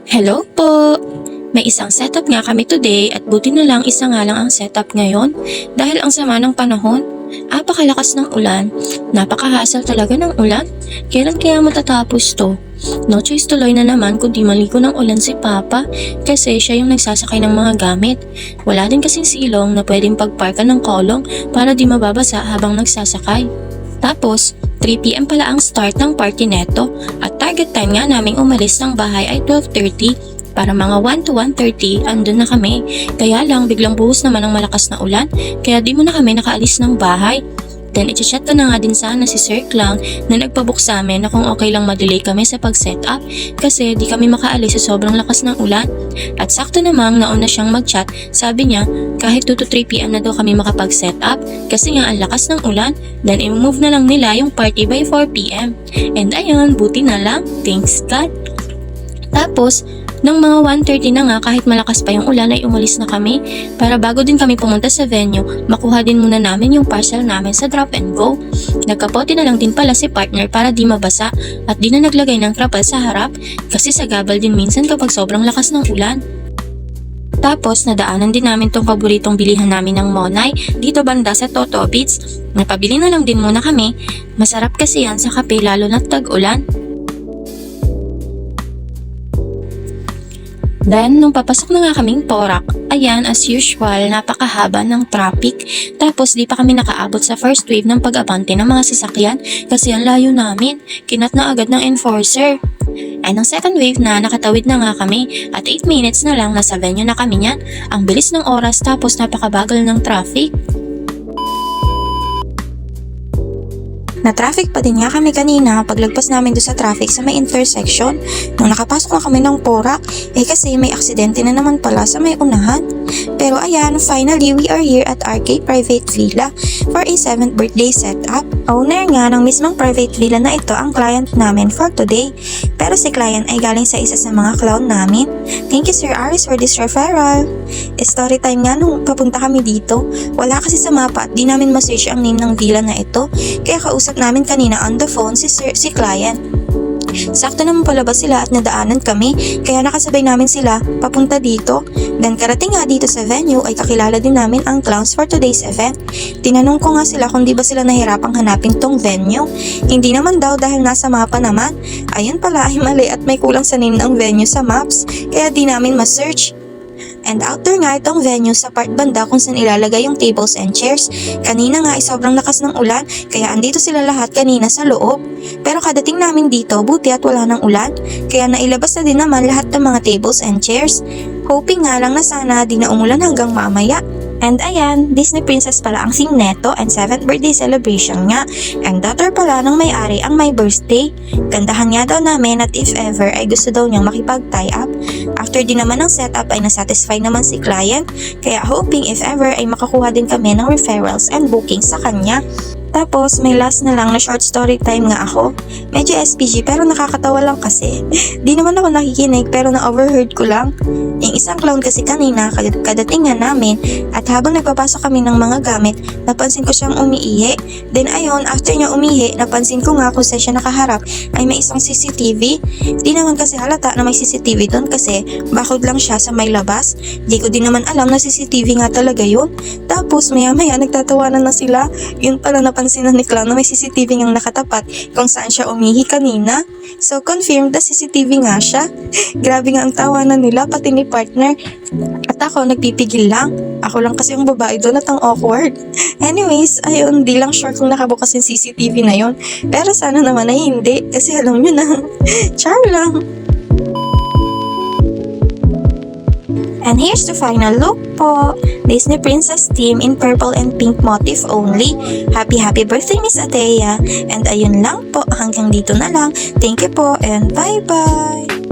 Hello po! May isang setup nga kami today at buti na lang isa nga lang ang setup ngayon dahil ang sama ng panahon, apakalakas ng ulan, napakahasal talaga ng ulan, kailan kaya matatapos to? No choice tuloy na naman kundi maligo ng ulan si Papa kasi siya yung nagsasakay ng mga gamit. Wala din kasing silong na pwedeng pagparkan ng kolong para di mababasa habang nagsasakay. Tapos, 3 PM pala ang start ng party neto at target time nga naming umalis ng bahay ay 12:30 para mga 1 to 1:30 andun na kami. Kaya lang biglang buhos naman ang malakas na ulan kaya di mo na kami nakaalis ng bahay. Then i-chat ko na nga din sana si Sir Clown na nagpabook sa amin na kung okay lang madelay kami sa pag-setup kasi di kami makaalis sa sobrang lakas ng ulan. At sakto namang nauna siyang mag-chat, sabi niya kahit 2 to 3 PM na daw kami makapag-setup kasi nga ang lakas ng ulan, then i-move na lang nila yung party by 4 PM. And ayun, buti na lang, thanks God. Tapos, nang mga 1:30 na nga kahit malakas pa yung ulan ay umalis na kami para bago din kami pumunta sa venue, makuha din muna namin yung parcel namin sa drop and go. Nagkapote na lang din pala si partner para di mabasa at di na naglagay ng trapal sa harap kasi sagabal din minsan kapag sobrang lakas ng ulan. Tapos nadaanan din namin tong paboritong bilihan namin ng Monay dito banda sa Toto Beats. Napabili na lang din muna kami, masarap kasi yan sa kape lalo na tag-ulan. Then, nung papasok na nga kaming Porac, ayan, as usual, napakahaba ng traffic. Tapos, di pa kami nakaabot sa first wave ng pag-abante ng mga sasakyan kasi ang layo namin. Kinat na agad ng enforcer. And ang second wave na, nakatawid na nga kami at 8 minutes na lang nasa venue na kami niyan. Ang bilis ng oras tapos napakabagal ng traffic. Na-traffic pa din nga kami kanina paglagpas namin doon sa traffic sa may intersection. Nung nakapasok na kami ng Porac, kasi may aksidente na naman pala sa may unahan. Pero ayan, finally we are here at RK Private Villa for a 7th birthday setup. Owner nga ng mismong private villa na ito ang client namin for today. Pero si client ay galing sa isa sa mga clown namin. Thank you Sir Aris for this referral. Story time nga nung papunta kami dito. Wala kasi sa mapa at di namin ma-search ang name ng villa na ito. Kaya kausap namin kanina on the phone si client. Sakto naman palabas sila at nadaanan kami kaya nakasabay namin sila papunta dito. Then karating nga dito sa venue ay kakilala din namin ang clowns for today's event. Tinanong ko nga sila kung di ba sila nahirapang hanapin tong venue. Hindi naman daw dahil nasa mapa naman. Ayun pala ay mali at may kulang sa name ng venue sa maps kaya di namin ma-search. And outdoor nga itong venue sa part banda kung saan ilalagay yung tables and chairs. Kanina nga ay sobrang lakas ng ulan kaya andito sila lahat kanina sa loob. Pero kadating namin dito buti at wala ng ulan kaya nailabas na din naman lahat ng mga tables and chairs. Hoping nga lang na sana di na umulan hanggang mamaya. And ayan, Disney Princess pala ang theme neto and 7th birthday celebration nga. And daughter pala ng may-ari ang my birthday. Gandahan nga daw namin at if ever ay gusto daw niyang makipag-tie up. After din naman ng setup ay nasatisfy naman si client. Kaya hoping if ever ay makakuha din kami ng referrals and bookings sa kanya. Tapos, may last na lang na short story time nga ako. Medyo SPG pero nakakatawa lang kasi. Di naman ako nakikinig pero na-overheard ko lang. Yung isang clown kasi kanina, kadating nga namin at habang nagpapasok kami ng mga gamit, napansin ko siyang umiihi. Then ayun, after niya umihi, napansin ko nga kung saan siya nakaharap ay may isang CCTV. Di naman kasi halata na may CCTV doon kasi bakod lang siya sa may labas. Di ko din naman alam na CCTV nga talaga yun. Tapos maya-maya nagtatawanan na sila. Yun pala napansin na ni Clown na may CCTV ngang nakatapat kung saan siya umihi kanina. So confirmed na CCTV nga siya. Grabe nga ang tawanan nila pati ni partner. At ako nagpipigil lang. Ako lang kasi yung babae doon at ang awkward. Anyways, ayun, di lang sure kung nakabukas yung CCTV na yun. Pero sana naman ay hindi kasi alam nyo na. Char lang. And here's the final look po. Disney Princess theme in purple and pink motif only. Happy birthday Miss Atea. And ayun lang po, hanggang dito na lang. Thank you po and bye-bye.